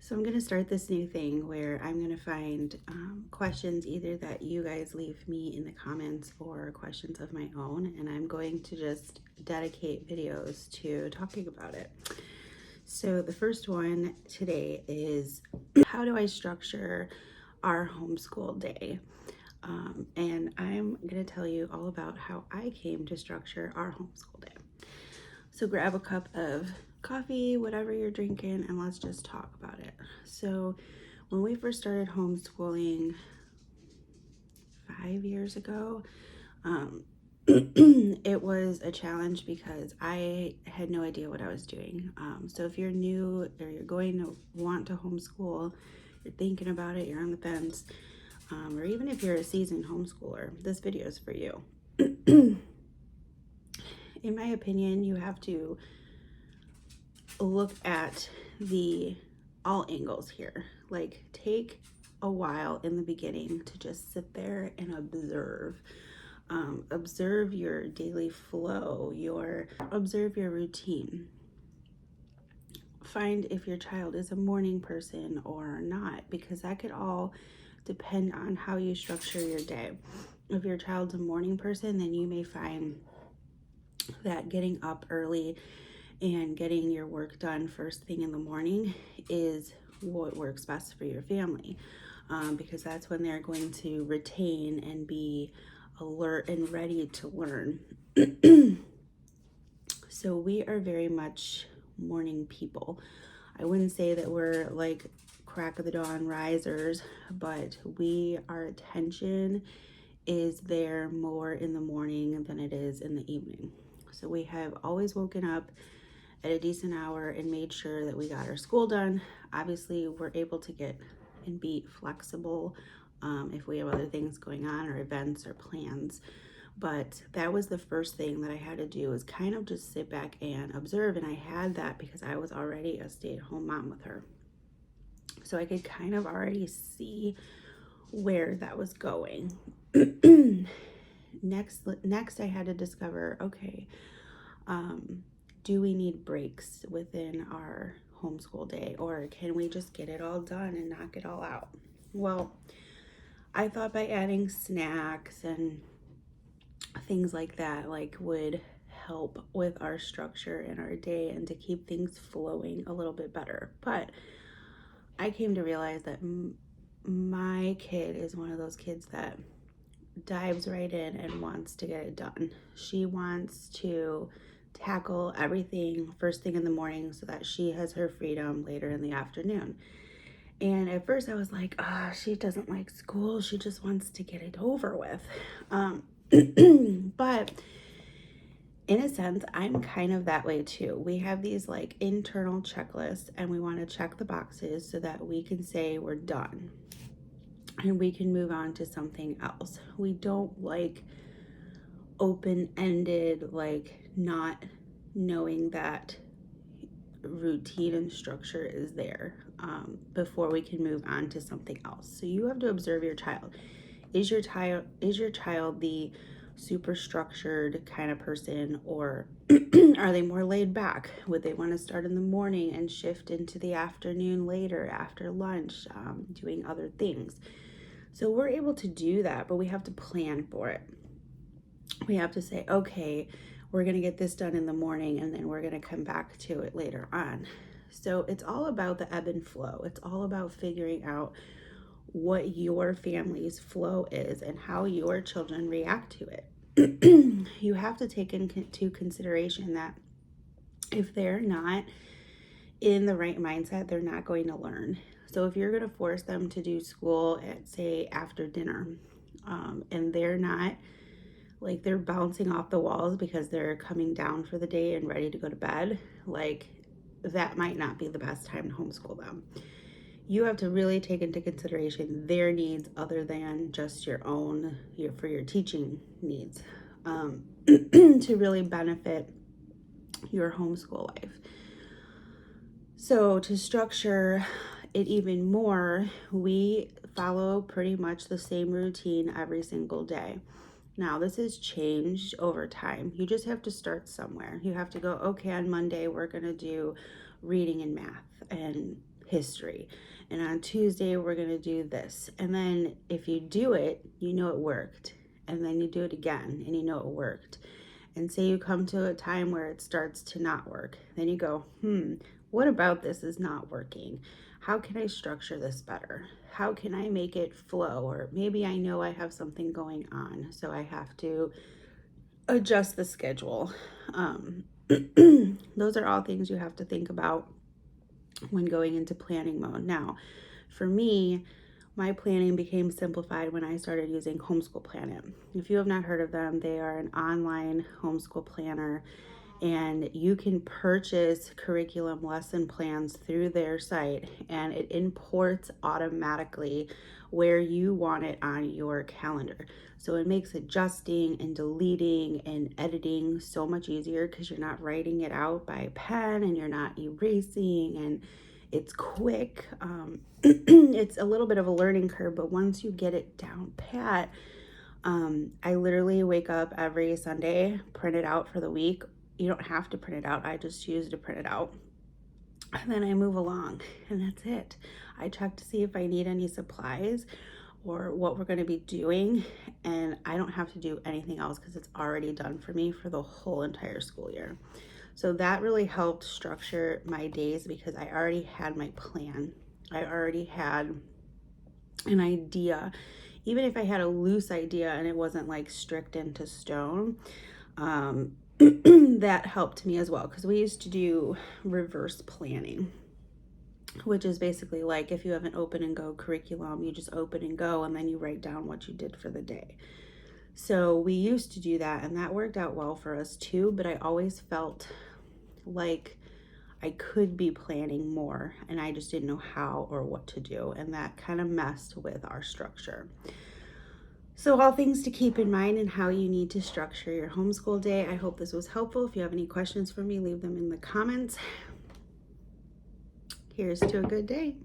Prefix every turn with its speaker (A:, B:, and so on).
A: So I'm going to start this new thing where I'm going to find questions either that you guys leave me in the comments or questions of my own, and I'm going to just dedicate videos to talking about it. So the first one today is how do I structure our homeschool day? And I'm going to tell you all about how I came to structure our homeschool day. So grab a cup of coffee, whatever you're drinking, and let's just talk about it. So when we first started homeschooling 5 years ago, it was a challenge because I had no idea what I was doing. So if you're new or you're going to want to homeschool, you're thinking about it, you're on the fence, or even if you're a seasoned homeschooler, this video is for you. In my opinion, you have to look at all angles here. Like, take a while in the beginning to just sit there and observe. Observe your daily flow, observe your routine. Find if your child is a morning person or not, because that could all depend on how you structure your day. If your child's a morning person, then you may find that getting up early and getting your work done first thing in the morning is what works best for your family, because that's when they're going to retain and be alert and ready to learn. So we are very much morning people. I wouldn't say that we're like crack of the dawn risers, but our attention is there more in the morning than it is in the evening. So we have always woken up at a decent hour and made sure that we got our school done. Obviously, we're able to get and be flexible if we have other things going on or events or plans. But that was the first thing that I had to do, is kind of just sit back and observe. And I had that because I was already a stay-at-home mom with her. So I could kind of already see where that was going. Next I had to discover, okay, do we need breaks within our homeschool day, or can we just get it all done and knock it all out? Well, I thought by adding snacks and things like that would help with our structure in our day and to keep things flowing a little bit better. But I came to realize that my kid is one of those kids that dives right in and wants to get it done. She wants to tackle everything first thing in the morning so that she has her freedom later in the afternoon. And at first I was like, she doesn't like school. She just wants to get it over with. But in a sense, I'm kind of that way too. We have these like internal checklists and we want to check the boxes so that we can say we're done and we can move on to something else. We don't like open-ended, like not knowing that routine and structure is there before we can move on to something else. So you have to observe your child. Is your child the super structured kind of person, or are they more laid back? Would they want to start in the morning and shift into the afternoon later after lunch, doing other things? So we're able to do that, but we have to plan for it. We have to say, okay, we're going to get this done in the morning and then we're going to come back to it later on. So it's all about the ebb and flow. It's all about figuring out what your family's flow is and how your children react to it. You have to take into consideration that if they're not in the right mindset, they're not going to learn. So if you're going to force them to do school at, say, after dinner, and they're not, like, they're bouncing off the walls because they're coming down for the day and ready to go to bed, like, that might not be the best time to homeschool them. You have to really take into consideration their needs other than just your own, for your teaching needs, to really benefit your homeschool life. So to structure it even more, we follow pretty much the same routine every single day. Now, this has changed over time. You just have to start somewhere. You have to go, okay, on Monday, we're going to do reading and math. And history. And on Tuesday, we're going to do this. And then if you do it, you know it worked. And then you do it again and you know it worked. And say you come to a time where it starts to not work. Then you go, what about this is not working? How can I structure this better? How can I make it flow? Or maybe I know I have something going on, so I have to adjust the schedule. Those are all things you have to think about when going into planning mode. Now, for me, my planning became simplified when I started using Homeschool Planet. If you have not heard of them, they are an online homeschool planner, and you can purchase curriculum lesson plans through their site, and it imports automatically where you want it on your calendar. So it makes adjusting and deleting and editing so much easier because you're not writing it out by pen and you're not erasing, and it's quick. It's a little bit of a learning curve, but once you get it down pat, I literally wake up every Sunday, print it out for the week. You don't have to print it out. I just choose to print it out. And then I move along, and that's it. I check to see if I need any supplies or what we're going to be doing, and I don't have to do anything else because it's already done for me for the whole entire school year. So that really helped structure my days because I already had my plan. I already had an idea. Even if I had a loose idea and it wasn't like strict into stone, that helped me as well, because we used to do reverse planning, which is basically like if you have an open and go curriculum, you just open and go and then you write down what you did for the day. So we used to do that, and that worked out well for us too, but I always felt like I could be planning more and I just didn't know how or what to do, and that kind of messed with our structure. So all things to keep in mind and how you need to structure your homeschool day. I hope this was helpful. If you have any questions for me, leave them in the comments. Here's to a good day.